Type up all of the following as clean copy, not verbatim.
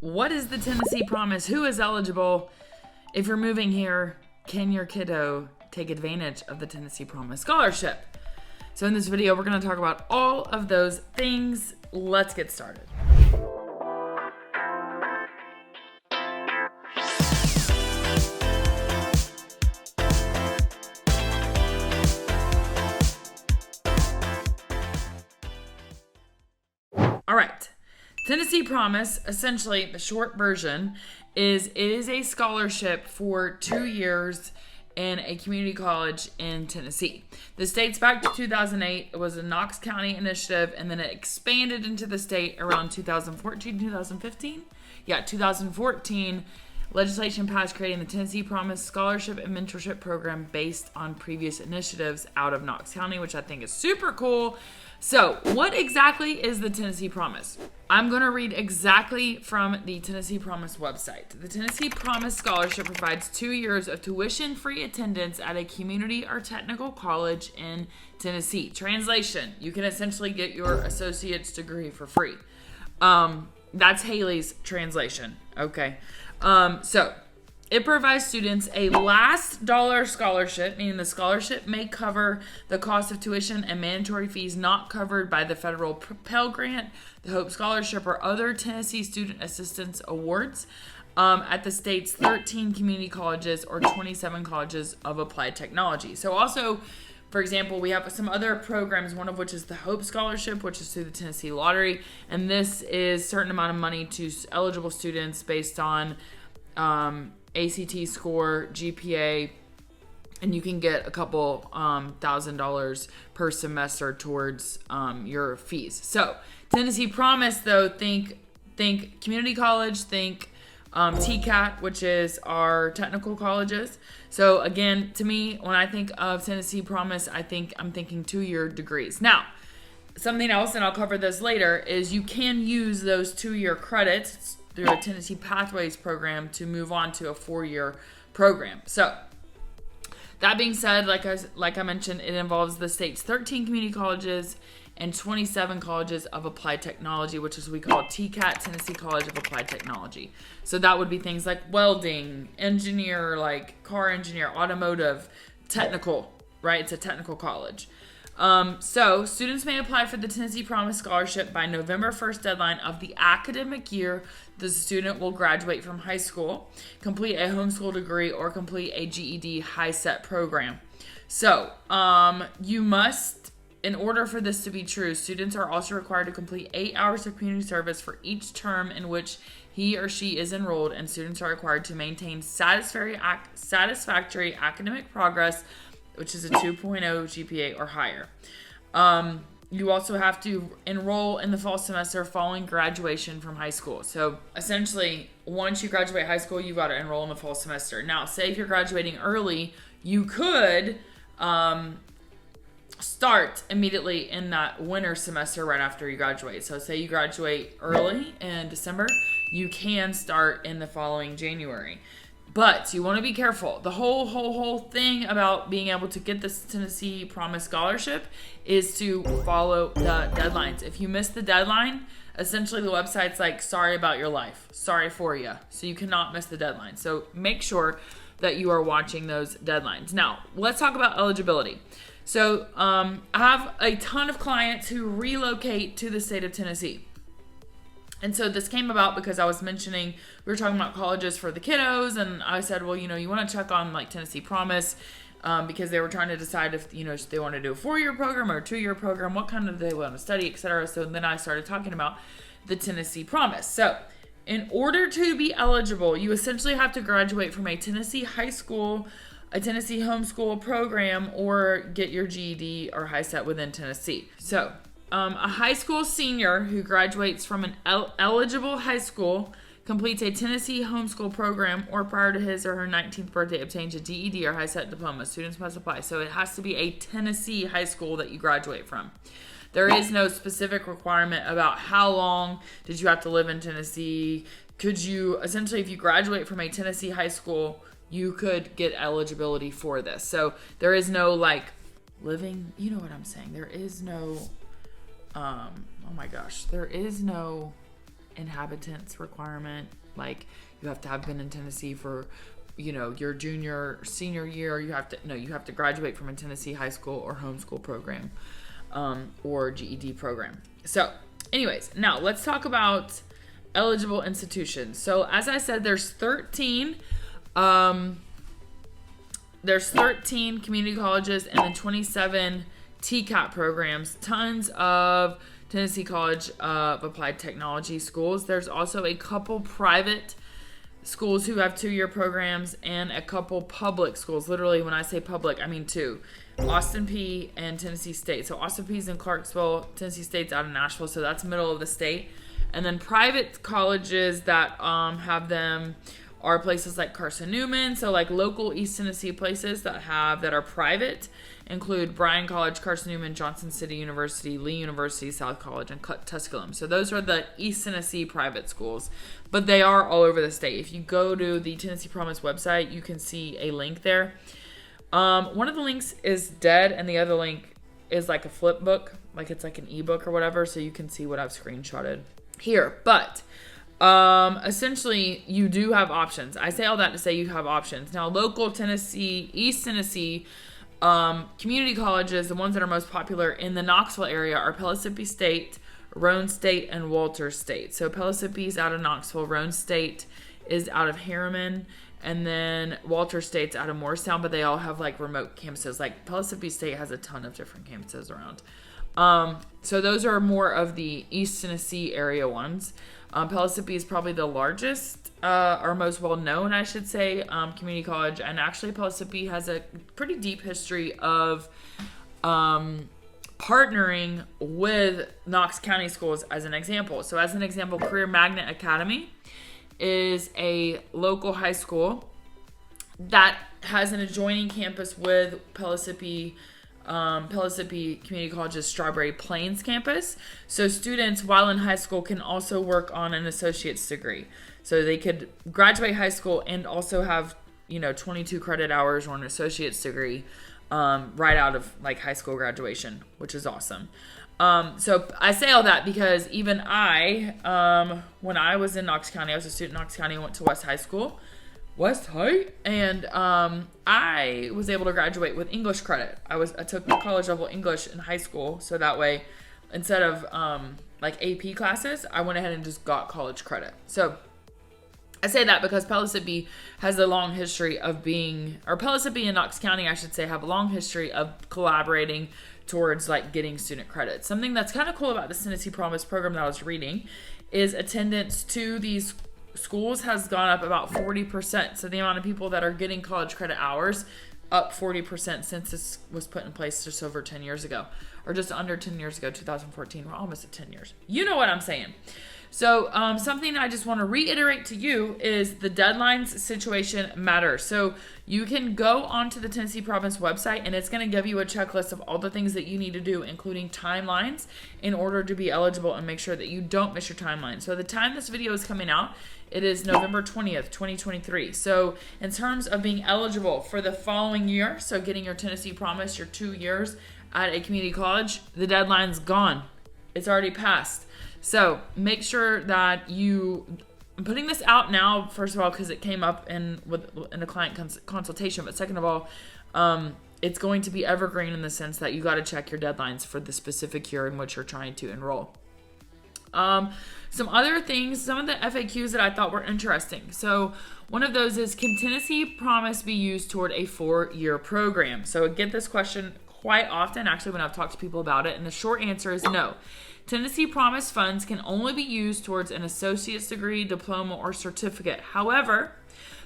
What is the Tennessee Promise? Who is eligible? If you're moving here, can your kiddo take advantage of the Tennessee Promise scholarship? So in this video, we're going to talk about all of those things. Let's get started. All right. Tennessee Promise, essentially the short version, is it is a scholarship for 2 years in a community college in Tennessee. This dates back to 2008. It was a Knox County initiative, and then it expanded into the state around 2014, 2015? Yeah, 2014. Legislation passed creating the Tennessee Promise Scholarship and Mentorship Program based on previous initiatives out of Knox County, which I think is super cool. So, what exactly is the Tennessee Promise? I'm going to read exactly from the Tennessee Promise website. The Tennessee Promise Scholarship provides 2 years of tuition-free attendance at a community or technical college in Tennessee. Translation: you can essentially get your associate's degree for free. That's Haley's translation. Okay. So it provides students a last dollar scholarship, meaning the scholarship may cover the cost of tuition and mandatory fees not covered by the federal Pell grant, the Hope Scholarship, or other Tennessee Student Assistance Awards at the state's 13 community colleges or 27 colleges of applied technology. So also, for example, we have some other programs, one of which is the Hope Scholarship, which is through the Tennessee Lottery. And this is a certain amount of money to eligible students based on ACT score, GPA, and you can get a couple $1,000 per semester towards your fees. So Tennessee Promise, though, think community college, think TCAT, which is our technical colleges. So again, to me, when I think of Tennessee Promise, I'm thinking 2-year degrees. Now, something else, and I'll cover this later, is you can use those 2-year credits through a Tennessee Pathways program to move on to a 4-year program. So that being said, like I mentioned, it involves the state's 13 community colleges and 27 colleges of applied technology, which is what we call TCAT, Tennessee College of Applied Technology. So that would be things like welding, engineer, like car engineer, automotive, technical, right? It's a technical college. So students may apply for the Tennessee Promise Scholarship by November 1st deadline of the academic year the student will graduate from high school, complete a homeschool degree, or complete a GED high-set program. So you must, in order for this to be true, students are also required to complete 8 hours of community service for each term in which he or she is enrolled, and students are required to maintain satisfactory academic progress, which is a 2.0 GPA or higher. You also have to enroll in the fall semester following graduation from high school. So essentially, once you graduate high school, you've got to enroll in the fall semester. Now, say if you're graduating early, you could start immediately in that winter semester right after you graduate. So say you graduate early in December, you can start in the following January. But you want to be careful. The whole thing about being able to get this Tennessee Promise Scholarship is to follow the deadlines. If you miss the deadline, essentially the website's like, sorry about your life. Sorry for you. So you cannot miss the deadline. So make sure that you are watching those deadlines. Now, let's talk about eligibility. So I have a ton of clients who relocate to the state of Tennessee. And so this came about because I was mentioning, we were talking about colleges for the kiddos, and I said, well, you want to check on like Tennessee Promise because they were trying to decide if, if they want to do a 4-year program or a 2-year program, what kind of they want to study, etc. So then I started talking about the Tennessee Promise. So in order to be eligible, you essentially have to graduate from a Tennessee high school, a Tennessee homeschool program, or get your GED or high set within Tennessee. So a high school senior who graduates from an eligible high school, completes a Tennessee homeschool program, or prior to his or her 19th birthday obtains a GED or high-set diploma. Students must apply. So it has to be a Tennessee high school that you graduate from. There is no specific requirement about how long did you have to live in Tennessee. Could you, essentially, if you graduate from a Tennessee high school, you could get eligibility for this. So there is no living, you know what I'm saying? There is no, there is no inhabitants requirement. Like, you have to have been in Tennessee for, your senior year. You have to graduate from a Tennessee high school or homeschool program, or GED program. So anyways, now let's talk about eligible institutions. So as I said, there's 13 community colleges and then 27 TCAP programs, tons of Tennessee College of Applied Technology schools. There's also a couple private schools who have 2-year programs and a couple public schools. Literally, when I say public, I mean 2. Austin Peay and Tennessee State. So Austin Peay's in Clarksville, Tennessee State's out of Nashville, so that's middle of the state. And then private colleges that have them are places like Carson-Newman. So like local East Tennessee places that are private include Bryan College, Carson-Newman, Johnson City University, Lee University, South College, and Tusculum. So those are the East Tennessee private schools, but they are all over the state. If you go to the Tennessee Promise website, you can see a link there. One of the links is dead, and the other link is like a flip book, like it's like an ebook or whatever, so you can see what I've screenshotted here. But essentially, you do have options. I say all that to say you have options. Now, local Tennessee, East Tennessee community colleges, the ones that are most popular in the Knoxville area, are Pellissippi State, Roane State, and Walter State. So Pellissippi is out of Knoxville, Roane State is out of Harriman, and then Walter State's out of Morristown, but they all have like remote campuses. Like Pellissippi State has a ton of different campuses around. So those are more of the East Tennessee area ones. Pellissippi is probably the largest, or most well-known, I should say, community college. And actually, Pellissippi has a pretty deep history of partnering with Knox County schools as an example. So as an example, Career Magnet Academy is a local high school that has an adjoining campus with Pellissippi Community College's Strawberry Plains campus. So students, while in high school, can also work on an associate's degree. So they could graduate high school and also have, 22 credit hours or an associate's degree right out of like high school graduation, which is awesome. So I say all that because even when I was in Knox County, I was a student in Knox County and went to West High School. And I was able to graduate with English credit. I took college level English in high school, so that way, instead of like AP classes, I went ahead and just got college credit. So I say that because Pellissippi has a long history of Pellissippi and Knox County, I should say, have a long history of collaborating towards like getting student credit. Something that's kind of cool about the Tennessee Promise program that I was reading is attendance to these schools has gone up about 40%. So the amount of people that are getting college credit hours up 40% since this was put in place just over 10 years ago, or just under 10 years ago, 2014. We're almost at 10 years. You know what I'm saying. So something I just want to reiterate to you is the deadlines situation matters. So you can go onto the Tennessee Promise website and it's going to give you a checklist of all the things that you need to do, including timelines, in order to be eligible and make sure that you don't miss your timeline. So the time this video is coming out, it is November 20th, 2023. So in terms of being eligible for the following year, so getting your Tennessee Promise, your 2 years at a community college, the deadline's gone. It's already passed. So make sure that I'm putting this out now, first of all, because it came up in a client consultation. But second of all, it's going to be evergreen in the sense that you got to check your deadlines for the specific year in which you're trying to enroll. Some other things, some of the FAQs that I thought were interesting. So one of those is, can Tennessee Promise be used toward a 4-year program? So I get this question quite often, actually, when I've talked to people about it. And the short answer is no. Tennessee Promise funds can only be used towards an associate's degree, diploma, or certificate. However,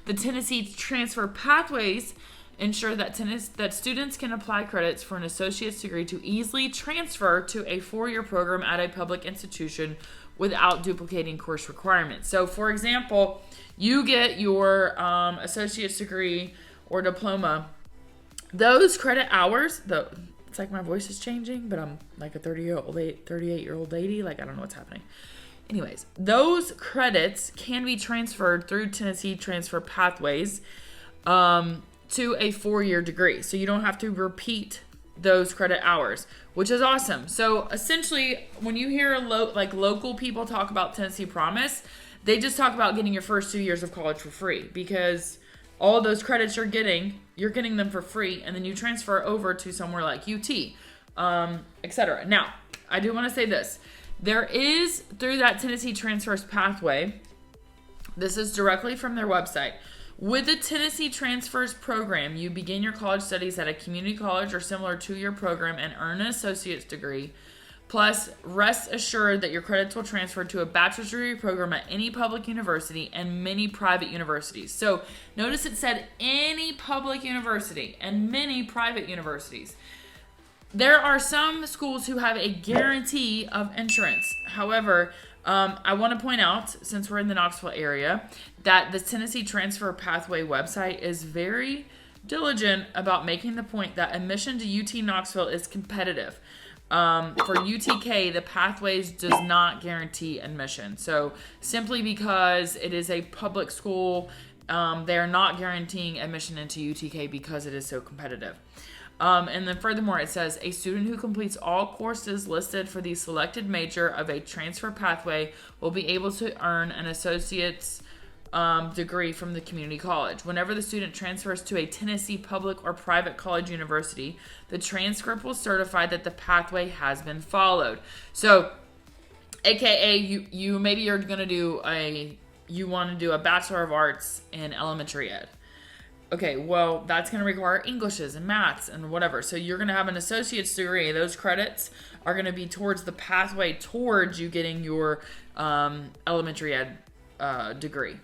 the Tennessee transfer pathways ensure that students can apply credits for an associate's degree to easily transfer to a 4-year program at a public institution without duplicating course requirements. So, for example, you get your associate's degree or diploma. Those credit hours, it's like my voice is changing, but I'm like a 38-year-old lady. Like, I don't know what's happening. Anyways, those credits can be transferred through Tennessee transfer pathways to a 4-year degree. So you don't have to repeat those credit hours, which is awesome. So essentially, when you hear local people talk about Tennessee Promise, they just talk about getting your first 2 years of college for free, because all of those credits you're getting them for free, and then you transfer over to somewhere like UT, etc. Now, I do want to say this. There is, through that Tennessee Transfers Pathway, this is directly from their website. With the Tennessee Transfers Program, you begin your college studies at a community college or similar two-year program and earn an associate's degree. Plus, rest assured that your credits will transfer to a bachelor's degree program at any public university and many private universities. So notice it said any public university and many private universities. There are some schools who have a guarantee of insurance. However, I want to point out, since we're in the Knoxville area, that the Tennessee Transfer Pathway website is very diligent about making the point that admission to UT Knoxville is competitive. For UTK, the pathways does not guarantee admission. So simply because it is a public school, they are not guaranteeing admission into UTK because it is so competitive. And then furthermore, it says a student who completes all courses listed for the selected major of a transfer pathway will be able to earn an associate's degree from the community college. Whenever the student transfers to a Tennessee public or private college university, the transcript will certify that the pathway has been followed. So, AKA, you maybe you're going to do you want to do a Bachelor of Arts in elementary ed. Okay, well, that's going to require Englishes and maths and whatever. So you're going to have an associate's degree. Those credits are going to be towards the pathway towards you getting your elementary ed degree.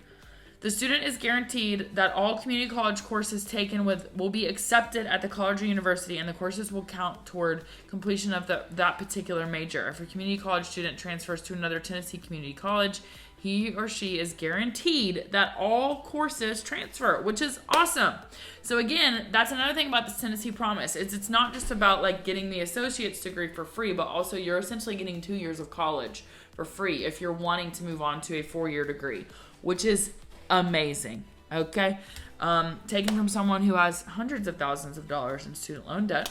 The student is guaranteed that all community college courses taken will be accepted at the college or university, and the courses will count toward completion of that particular major. If a community college student transfers to another Tennessee community college, he or she is guaranteed that all courses transfer, which is awesome. So again, that's another thing about the Tennessee Promise. It's not just about like getting the associate's degree for free, but also you're essentially getting 2 years of college for free if you're wanting to move on to a 4-year degree, which is amazing. Okay, taken from someone who has hundreds of thousands of dollars in student loan debt.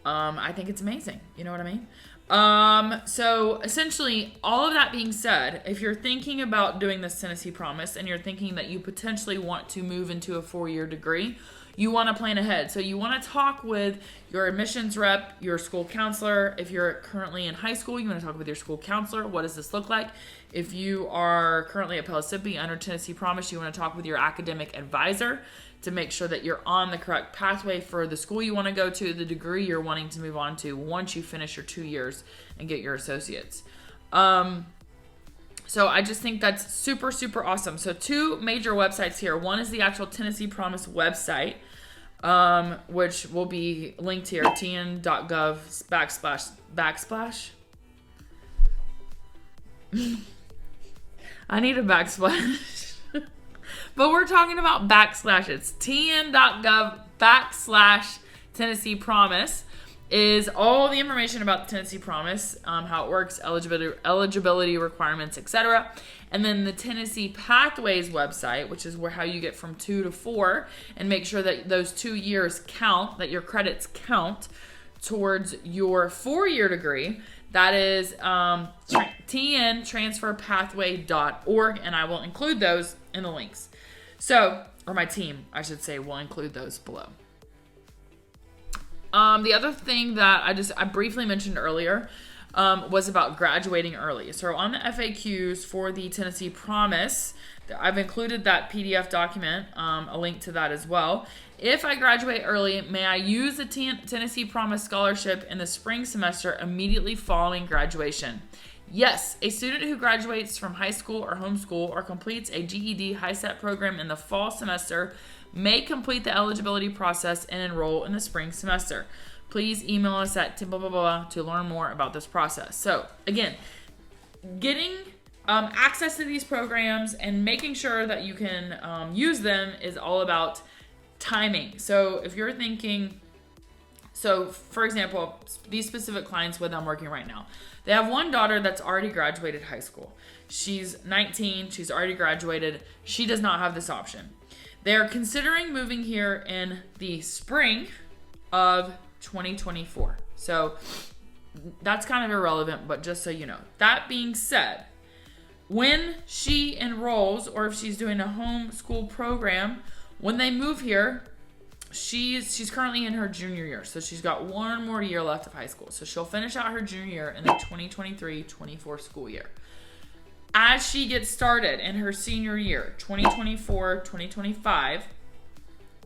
I think it's amazing. You know what I mean? So essentially, all of that being said, if you're thinking about doing this Tennessee Promise and you're thinking that you potentially want to move into a 4-year degree, you want to plan ahead. So you want to talk with your admissions rep, your school counselor. If you're currently in high school, you want to talk with your school counselor. What does this look like? If you are currently at Pell under Tennessee Promise, you want to talk with your academic advisor to make sure that you're on the correct pathway for the school you want to go to, the degree you're wanting to move on to once you finish your 2 years and get your associates. So I just think that's super, super awesome. So 2 major websites here. One is the actual Tennessee Promise website, which will be linked here, tn.gov/backsplash. I need a backsplash. But we're talking about backslash. It's tn.gov/Tennessee Promise is all the information about the Tennessee Promise, how it works, eligibility requirements, etc. And then the Tennessee Pathways website, which is how you get from 2 to 4 and make sure that those 2 years count, that your credits count towards your 4-year degree. That is tntransferpathway.org, and I will include those in the links. So, or my team, I should say, will include those below. The other thing that I briefly mentioned earlier was about graduating early. So on the FAQs for the Tennessee Promise, I've included that PDF document, a link to that as well. If I graduate early, may I use the Tennessee Promise scholarship in the spring semester immediately following graduation? Yes, a student who graduates from high school or homeschool or completes a GED high-set program in the fall semester may complete the eligibility process and enroll in the spring semester. Please email us at blah, blah, blah, to learn more about this process. So again, getting access to these programs and making sure that you can use them is all about timing. So if you're thinking, so for example, these specific clients with I'm working right now, they have one daughter that's already graduated high school. She's 19, she's already graduated. She does not have this option. They're considering moving here in the spring of 2024. So that's kind of irrelevant, but just so you know. That being said, when she enrolls, or if she's doing a homeschool program, when they move here, she's currently in her junior year. So she's got one more year left of high school. So she'll finish out her junior year in the 2023-24 school year. As she gets started in her senior year, 2024-2025,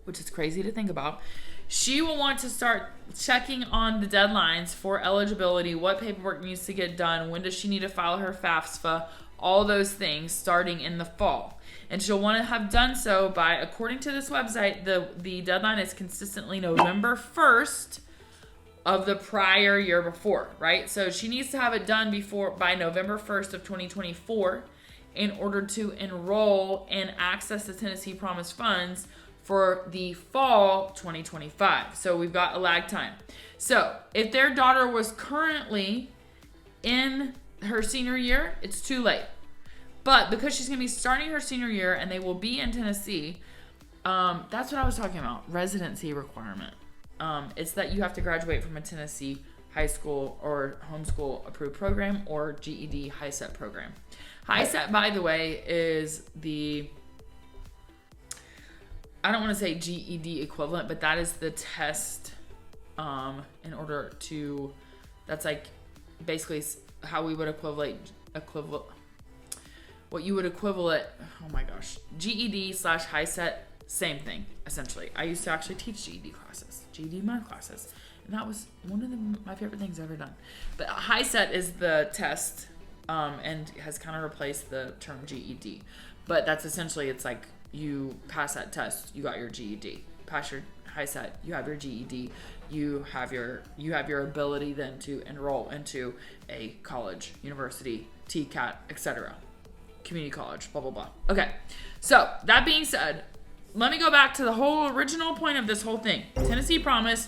which is crazy to think about, she will want to start checking on the deadlines for eligibility, what paperwork needs to get done, when does she need to file her FAFSA, all those things starting in the fall. And she'll want to have done so by, according to this website, the deadline is consistently November 1st of the prior year before, right? So she needs to have it done by November 1st of 2024 in order to enroll and access the Tennessee Promise funds for the fall 2025. So we've got a lag time. So if their daughter was currently in her senior year, it's too late. But because she's going to be starting her senior year and they will be in Tennessee, that's what I was talking about, residency requirement. It's that you have to graduate from a Tennessee high school or homeschool approved program or GED HiSET program. HiSET, by the way, is I don't want to say GED equivalent, but that is the test that's like basically how we would what you would equivalent, GED/HiSET, same thing, essentially. I used to actually teach GED math classes, and that was one of my favorite things I've ever done. But HiSET is the test, and has kind of replaced the term GED. But that's essentially, it's like you pass that test, you got your GED. Pass your HiSET, you have your GED. You have your ability then to enroll into a college, university, TCAT, etc. Community college, blah, blah, blah. Okay, so that being said, let me go back to the whole original point of this whole thing. Tennessee Promise,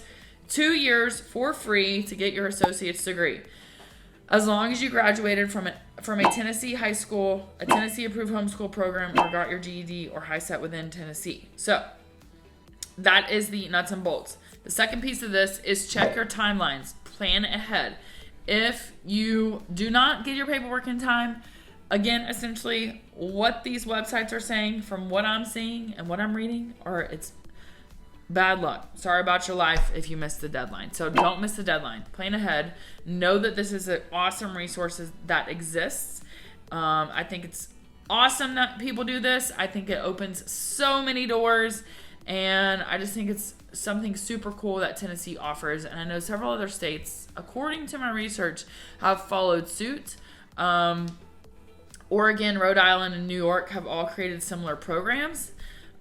2 years for free to get your associate's degree. As long as you graduated from a Tennessee high school, a Tennessee approved homeschool program, or got your GED or HiSET within Tennessee. So that is the nuts and bolts. The second piece of this is check your timelines. Plan ahead. If you do not get your paperwork in time, again, essentially what these websites are saying from what I'm seeing and what I'm reading, or it's bad luck. Sorry about your life if you missed the deadline. So don't miss the deadline. Plan ahead. Know that this is an awesome resource that exists. I think it's awesome that people do this. I think it opens so many doors, and I just think it's something super cool that Tennessee offers. And I know several other states, according to my research, have followed suit. Oregon, Rhode Island, and New York have all created similar programs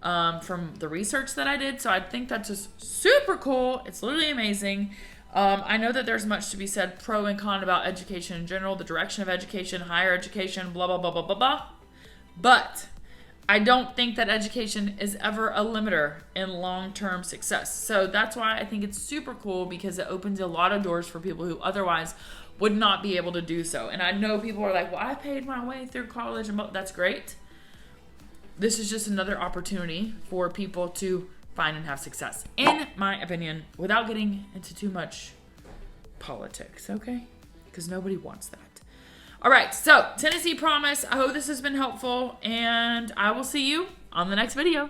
from the research that I did. So I think that's just super cool. It's literally amazing. I know that there's much to be said pro and con about education in general, the direction of education, higher education, blah, blah, blah, blah, blah, blah. But I don't think that education is ever a limiter in long-term success. So that's why I think it's super cool, because it opens a lot of doors for people who otherwise would not be able to do so. And I know people are like, well, I paid my way through college, and that's great. This is just another opportunity for people to find and have success, in my opinion, without getting into too much politics, okay? Because nobody wants that. All right, so Tennessee Promise, I hope this has been helpful, and I will see you on the next video.